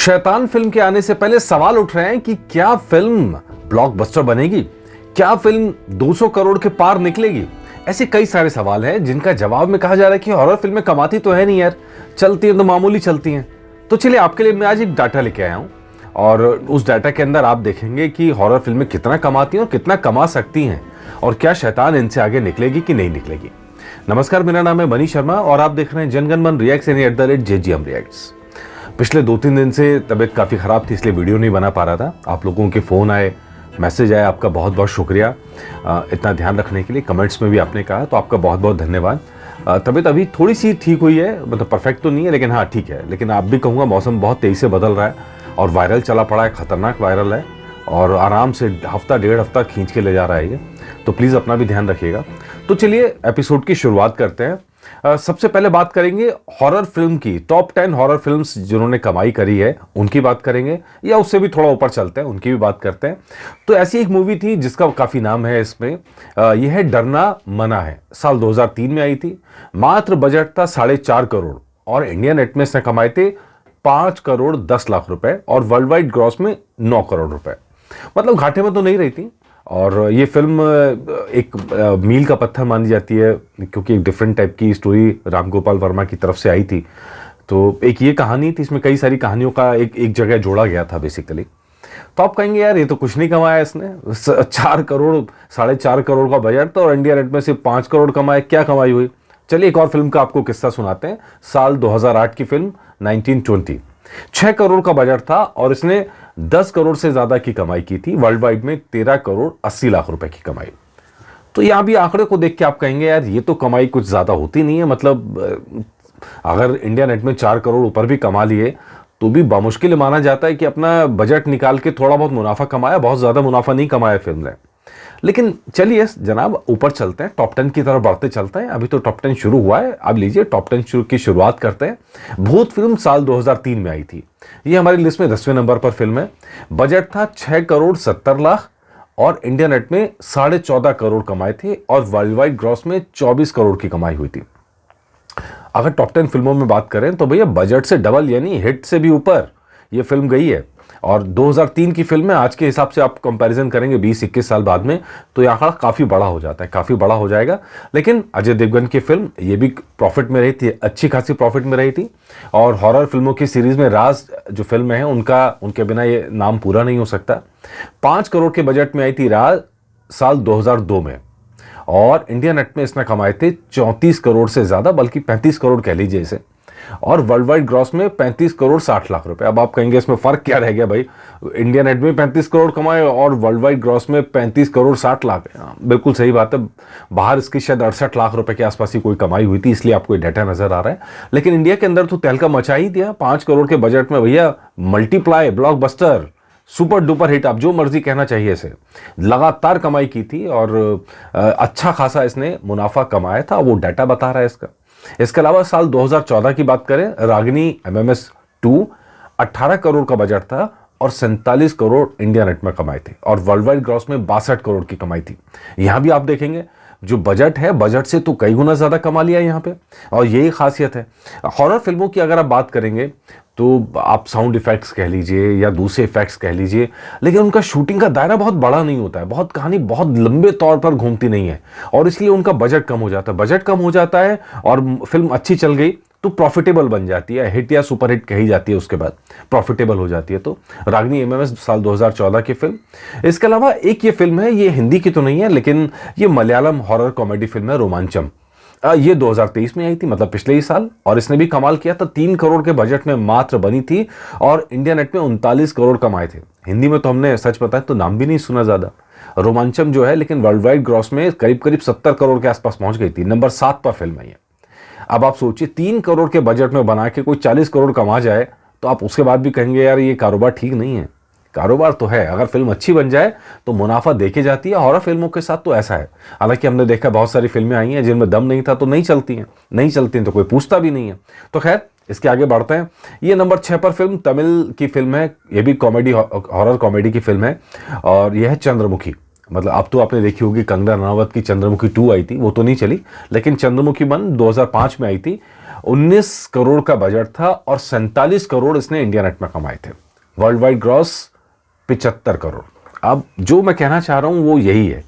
शैतान फिल्म के आने से पहले सवाल उठ रहे हैं कि क्या फिल्म ब्लॉकबस्टर बनेगी, क्या फिल्म 200 करोड़ के पार निकलेगी। ऐसे कई सारे सवाल हैं जिनका जवाब में कहा जा रहा है कि हॉरर फिल्में कमाती तो है नहीं यार, चलती हैं तो मामूली चलती हैं। तो चलिए आपके लिए मैं आज एक डाटा लेके आया हूं और उस डाटा के अंदर आप देखेंगे कि हॉरर फिल्में कितना कमाती हैं और कितना कमा सकती हैं और क्या शैतान इनसे आगे निकलेगी कि नहीं निकलेगी। नमस्कार, मेरा नाम है मनीष शर्मा और आप देख रहे हैं जनगण मन रिएक्ट्स @JGM रिएक्ट्स। पिछले 2-3 दिन से तबीयत काफ़ी ख़राब थी, इसलिए वीडियो नहीं बना पा रहा था। आप लोगों के फ़ोन आए, मैसेज आए, आपका बहुत बहुत शुक्रिया इतना ध्यान रखने के लिए। कमेंट्स में भी आपने कहा, तो आपका बहुत बहुत धन्यवाद। तबीयत अभी थोड़ी सी ठीक हुई है, मतलब परफेक्ट तो नहीं है लेकिन हाँ ठीक है। लेकिन आप भी कहूँगा मौसम बहुत तेज़ी से बदल रहा है और वायरल चला पड़ा है, ख़तरनाक वायरल है और आराम से हफ्ता डेढ़ हफ्ता खींच के ले जा रहा है ये। तो प्लीज़ अपना भी ध्यान रखिएगा। तो चलिए एपिसोड की शुरुआत करते हैं। सबसे पहले बात करेंगे हॉरर फिल्म की, टॉप 10 हॉरर फिल्म्स जिन्होंने कमाई करी है उनकी बात करेंगे, या उससे भी थोड़ा ऊपर चलते हैं उनकी भी बात करते हैं। तो ऐसी एक मूवी थी जिसका काफ़ी नाम है इसमें, यह है डरना मना है। साल 2003 में आई थी। मात्र बजट था 4.5 करोड़ और इंडिया नेट में इसने कमाए थे 5 करोड़ 10 लाख रुपए और वर्ल्ड वाइड ग्रॉस में 9 करोड़ रुपए। मतलब घाटे में तो नहीं रही थी। और ये फिल्म एक मील का पत्थर मानी जाती है क्योंकि एक डिफरेंट टाइप की स्टोरी राम गोपाल वर्मा की तरफ से आई थी। तो एक ये कहानी थी, इसमें कई सारी कहानियों का एक जगह जोड़ा गया था बेसिकली। तो आप कहेंगे यार ये तो कुछ नहीं कमाया इसने, 4 करोड़ 4.5 करोड़ का बजट था और इंडिया नेट में सिर्फ 5 करोड़ कमाए, क्या कमाई हुई। चलिए एक और फिल्म का आपको किस्सा सुनाते हैं। साल 2008 की फिल्म 1920, 6 करोड़ का बजट था और इसने 10 करोड़ से ज्यादा की कमाई की थी। वर्ल्ड वाइड में 13 करोड़ 80 लाख रुपए की कमाई। तो यहां भी आंकड़े को देख के आप कहेंगे यार ये तो कमाई कुछ ज्यादा होती नहीं है। मतलब अगर इंडिया नेट में 4 करोड़ ऊपर भी कमा लिए तो भी बामुश्किल माना जाता है कि अपना बजट निकाल के थोड़ा बहुत मुनाफा कमाया, बहुत ज्यादा मुनाफा नहीं कमाया फिल्म ने। लेकिन चलिए जनाब ऊपर चलते हैं, टॉप 10 की तरफ बढ़ते चलते हैं। अभी तो टॉप 10 शुरू हुआ है। अब लीजिए टॉप 10 की शुरुआत करते हैं। भूत फिल्म साल 2003 में आई थी। ये हमारी लिस्ट में 10वें नंबर पर फिल्म है। बजट था 6 करोड़ 70 लाख और इंडिया नेट में 14.5 करोड़ कमाए थे और वर्ल्ड वाइड ग्रॉस में 24 करोड़ की कमाई हुई थी। अगर टॉप 10 फिल्मों में बात करें तो भैया बजट से डबल यानी हिट से भी ऊपर ये फिल्म गई है। और 2003 की फिल्म है, आज के हिसाब से आप कंपैरिजन करेंगे 20-21 साल बाद में तो ये आंकड़ा काफ़ी बड़ा हो जाता है, काफ़ी बड़ा हो जाएगा। लेकिन अजय देवगन की फिल्म ये भी प्रॉफिट में रही थी, अच्छी खासी प्रॉफिट में रही थी। और हॉरर फिल्मों की सीरीज में राज जो फिल्म है उनके बिना ये नाम पूरा नहीं हो सकता। 5 करोड़ के बजट में आई थी राज साल 2002 में और इंडिया नेट में इसने कमाए थे 34 करोड़ से ज़्यादा, बल्कि 35 करोड़ कह लीजिए इसे, और वर्ल्ड वाइड ग्रॉस में 35 करोड़ 60 लाख रुपए। अब आप कहेंगे इसमें फर्क क्या रह गया भाई, इंडिया नेट में 35 करोड़ कमाए और वर्ल्ड वाइड ग्रॉस में 35 करोड़ 60 लाख। बिल्कुल सही बात है, बाहर इसकी शायद 68 लाख रुपए के आसपास ही कोई कमाई हुई थी, इसलिए आपको डाटा नजर आ रहा है। लेकिन इंडिया के अंदर तो तहलका मचा ही दिया। 5 करोड़ के बजट में भैया multiply, blockbuster, super duper hit, आप जो मर्जी कहना चाहिए इसे, लगातार कमाई की थी और अच्छा खासा इसने मुनाफा कमाया था, वो डाटा बता रहा है इसका। इसके अलावा साल 2014 की बात करें, रागिनी MMS 2 18 करोड़ का बजट था और 47 करोड़ इंडिया नेट में कमाए थे और वर्ल्ड वाइड ग्रॉस में 62 करोड़ की कमाई थी। यहां भी आप देखेंगे जो बजट है, बजट से तो कई गुना ज्यादा कमा लिया यहां पे, और यही खासियत है हॉरर फिल्मों की। अगर आप बात करेंगे तो आप साउंड इफेक्ट्स कह लीजिए या दूसरे इफेक्ट्स कह लीजिए, लेकिन उनका शूटिंग का दायरा बहुत बड़ा नहीं होता है, बहुत कहानी बहुत लंबे तौर पर घूमती नहीं है और इसलिए उनका बजट कम हो जाता है। बजट कम हो जाता है और फिल्म अच्छी चल गई तो प्रॉफिटेबल बन जाती है, हिट या सुपर हिट कही जाती है, उसके बाद प्रॉफिटेबल हो जाती है। तो रागिनी MMS साल 2014 की फिल्म। इसके अलावा एक ये फिल्म है, ये हिंदी की तो नहीं है लेकिन ये मलयालम हॉरर कॉमेडी फिल्म है, रोमांचम। ये 2023 में आई थी, मतलब पिछले ही साल, और इसने भी कमाल किया था। 3 करोड़ के बजट में मात्र बनी थी और इंडिया नेट में 39 करोड़ कमाए थे। हिंदी में तो हमने सच बताएं तो नाम भी नहीं सुना ज्यादा रोमांचम जो है, लेकिन वर्ल्ड वाइड ग्रॉस में करीब करीब 70 करोड़ के आसपास पहुंच गई थी। नंबर 7 पर फिल्म है ये। अब आप सोचिए 3 करोड़ के बजट में बना के कोई 40 करोड़ कमा जाए तो आप उसके बाद भी कहेंगे यार ये कारोबार ठीक नहीं है। कारोबार तो है, अगर फिल्म अच्छी बन जाए तो मुनाफा देके जाती है। हॉरर फिल्मों के साथ तो ऐसा है। हालांकि हमने देखा बहुत सारी फिल्में आई हैं जिनमें दम नहीं था तो नहीं चलती हैं, नहीं चलती हैं तो कोई पूछता भी नहीं है। तो खैर इसके आगे बढ़ते हैं। ये नंबर 6 पर फिल्म तमिल की फिल्म है, ये भी कॉमेडी, हॉरर कॉमेडी की फिल्म है और यह है चंद्रमुखी। मतलब अब तो आपने देखी होगी कंगना रनावत की चंद्रमुखी 2 आई थी, वो तो नहीं चली, लेकिन चंद्रमुखी 1 2005 में आई थी 19 करोड़ का बजट था और 47 करोड़ इसने इंडिया नेट में कमाए थे। World wide gross 75 crore. अब जो मैं कहना चाह रहा हूं वो यही है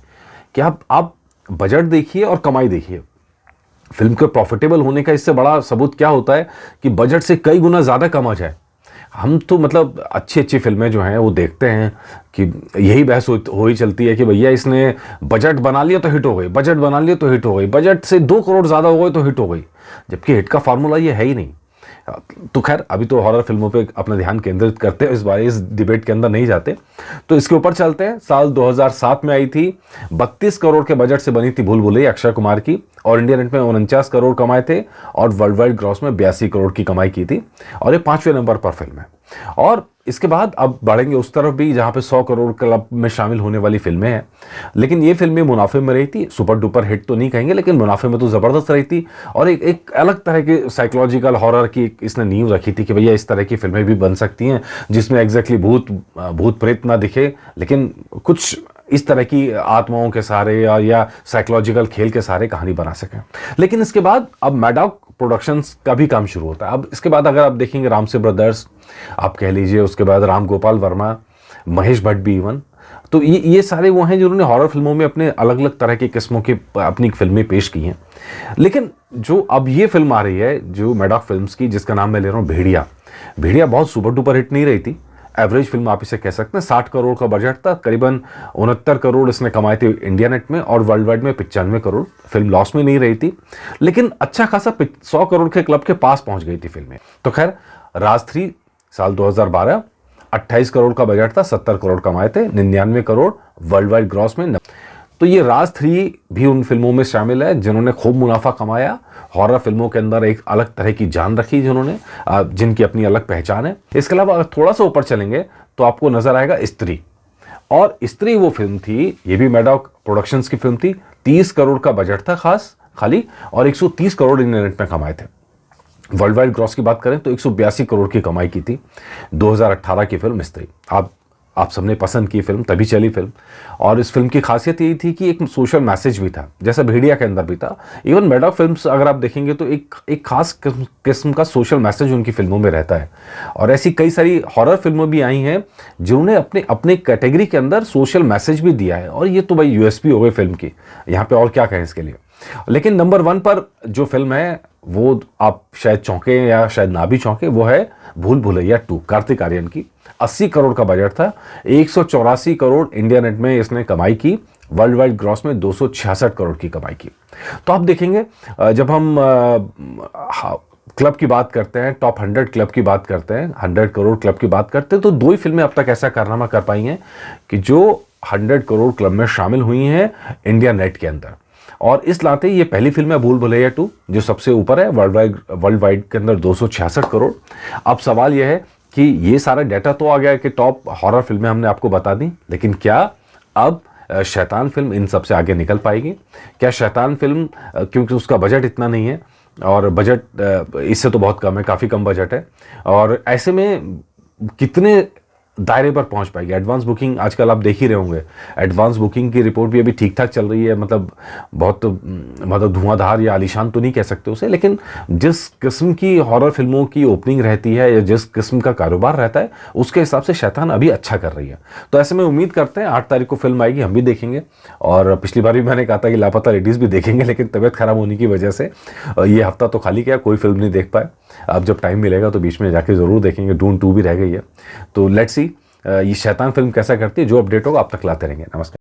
कि आप बजट देखिए और कमाई देखिए। फिल्म के प्रॉफिटेबल होने का इससे बड़ा सबूत क्या होता है कि बजट से कई गुना ज़्यादा कमा जाए। हम तो मतलब अच्छी अच्छी फिल्में जो हैं वो देखते हैं कि यही बहस हो ही चलती है कि भैया इसने बजट बना लिया तो हिट हो गई, बजट बना लिया तो हिट हो गई, बजट से 2 करोड़ ज़्यादा हो गए तो हिट हो गई, जबकि हिट का फार्मूला ये है ही नहीं। तो खैर अभी तो हॉरर फिल्मों पे अपना ध्यान केंद्रित करते हैं, इस बार इस डिबेट के अंदर नहीं जाते, तो इसके ऊपर चलते हैं। साल 2007 में आई थी, 32 करोड़ के बजट से बनी थी भूल भुलैया अक्षय कुमार की, और इंडिया नेट में 49 करोड़ कमाए थे और वर्ल्ड वाइड ग्रॉस में 82 करोड़ की कमाई की थी, और ये 5वें नंबर पर फिल्म है। और इसके बाद अब बढ़ेंगे उस तरफ भी जहां पे 100 करोड़ क्लब में शामिल होने वाली फिल्में हैं, लेकिन ये फिल्में मुनाफे में रही थी। सुपर डुपर हिट तो नहीं कहेंगे, लेकिन मुनाफे में तो ज़बरदस्त रही थी, और एक अलग तरह की साइकोलॉजिकल हॉरर की इसने नींव रखी थी कि भैया इस तरह की फिल्में भी बन सकती हैं जिसमें एग्जैक्टली भूत प्रेत ना दिखे, लेकिन कुछ इस तरह की आत्माओं के सहारे या साइकोलॉजिकल खेल के सहारे कहानी बना सकें। लेकिन इसके बाद अब मैडॉक प्रोडक्शंस का भी काम शुरू होता है। अब इसके बाद अगर आप देखेंगे रामसे ब्रदर्स, आप कह लीजिए, उसके बाद राम गोपाल वर्मा, महेश भट्ट भी इवन, तो ये सारे वो हैं जिन्होंने हॉरर फिल्मों में अपने अलग अलग तरह की किस्मों की अपनी फिल्में पेश की हैं। लेकिन जो अब ये फिल्म आ रही है जो मैडॉक फिल्म्स की, जिसका नाम मैं ले रहा हूँ भेड़िया, भेड़िया बहुत सुपर डुपर हिट नहीं रही थी, एवरेज फिल्म आप इसे कह सकते हैं। 60 करोड़ का बजट था, करीबन 69 करोड़ इसने कमाए थे इंडिया नेट में, और वर्ल्ड वाइड में 95 करोड़। फिल्म लॉस में नहीं रही थी, लेकिन अच्छा खासा 100 करोड़ के क्लब के पास पहुंच गई थी फिल्में। तो खैर राज 3 साल 2012, 28 करोड़ का बजट था, 70 करोड़ कमाए थे, 99 करोड़ वर्ल्ड वाइड ग्रॉस में। तो ये राज 3 भी उन फिल्मों में शामिल है जिन्होंने खूब मुनाफा कमाया, हॉरर फिल्मों के अंदर एक अलग तरह की जान रखी जिन्होंने, जिनकी अपनी अलग पहचान है। इसके अलावा अगर थोड़ा सा ऊपर चलेंगे तो आपको नजर आएगा स्त्री, और स्त्री वो फिल्म थी, ये भी मैडॉक प्रोडक्शंस की फिल्म थी। 30 करोड़ का बजट था खाली, और 130 करोड़ इंडिया नेट में कमाए थे। वर्ल्ड वाइड ग्रॉस की बात करें तो 182 करोड़ की कमाई की थी। 2018 की फिल्म स्त्री, आप सबने पसंद की फिल्म, तभी चली फिल्म। और इस फिल्म की खासियत यही थी कि एक सोशल मैसेज भी था, जैसा भेड़िया के अंदर भी था। इवन मैडॉक फिल्म्स अगर आप देखेंगे तो एक खास किस्म का सोशल मैसेज उनकी फिल्मों में रहता है। और ऐसी कई सारी हॉरर फिल्में भी आई हैं जिन्होंने अपने कैटेगरी के अंदर सोशल मैसेज भी दिया है, और ये तो भाई यूएसपी हो गई फिल्म की, यहाँ पे और क्या कहें इसके लिए। लेकिन नंबर 1 पर जो फिल्म है वो आप शायद चौंके या शायद ना भी चौंके, वो है भूल भुलैया 2, कार्तिक आर्यन की। 80 करोड़ का बजट था, 184 करोड़ इंडिया नेट में इसने कमाई की, वर्ल्ड वाइड ग्रॉस में 266 करोड़ की कमाई की। तो आप देखेंगे जब हम क्लब की बात करते हैं, टॉप 100 क्लब की बात करते हैं, 100 करोड़ क्लब की बात करते हैं, तो 2 ही फिल्में अब तक ऐसा कारनामा कर पाई हैं कि जो 100 करोड़ क्लब में शामिल हुई हैं इंडिया नेट के अंदर। और इस लाते ये पहली फिल्म है भूल भुलैया 2 जो सबसे ऊपर है, वर्ल्ड वाइड के अंदर 266 करोड़। अब सवाल यह है कि ये सारा डाटा तो आ गया कि टॉप हॉरर फिल्में हमने आपको बता दी, लेकिन क्या अब शैतान फिल्म इन सबसे आगे निकल पाएगी? क्या शैतान फिल्म, क्योंकि उसका बजट इतना नहीं है, और बजट इससे तो बहुत कम है, काफ़ी कम बजट है, और ऐसे में कितने दायरे पर पहुंच पाएगी? एडवांस बुकिंग आजकल आप देख ही रहे होंगे, एडवांस बुकिंग की रिपोर्ट भी अभी ठीक ठाक चल रही है, मतलब बहुत मतलब धुआंधार या आलीशान तो नहीं कह सकते उसे, लेकिन जिस किस्म की हॉरर फिल्मों की ओपनिंग रहती है या जिस किस्म का कारोबार रहता है उसके हिसाब से शैतान अभी अच्छा कर रही है। तो ऐसे में उम्मीद करते हैं 8 तारीख को फिल्म आएगी, हम भी देखेंगे। और पिछली बार भी मैंने कहा था कि लापता लेडीज़ भी देखेंगे, लेकिन तबीयत खराब होने की वजह से ये हफ्ता तो खाली गया, कोई फिल्म नहीं देख पाए। अब जब टाइम मिलेगा तो बीच में जाके ज़रूर देखेंगे। डून 2 भी रह गई है, तो लेट्स सी ये शैतान फिल्म कैसा करती है। जो अपडेट होगा आप तक लाते रहेंगे। नमस्कार।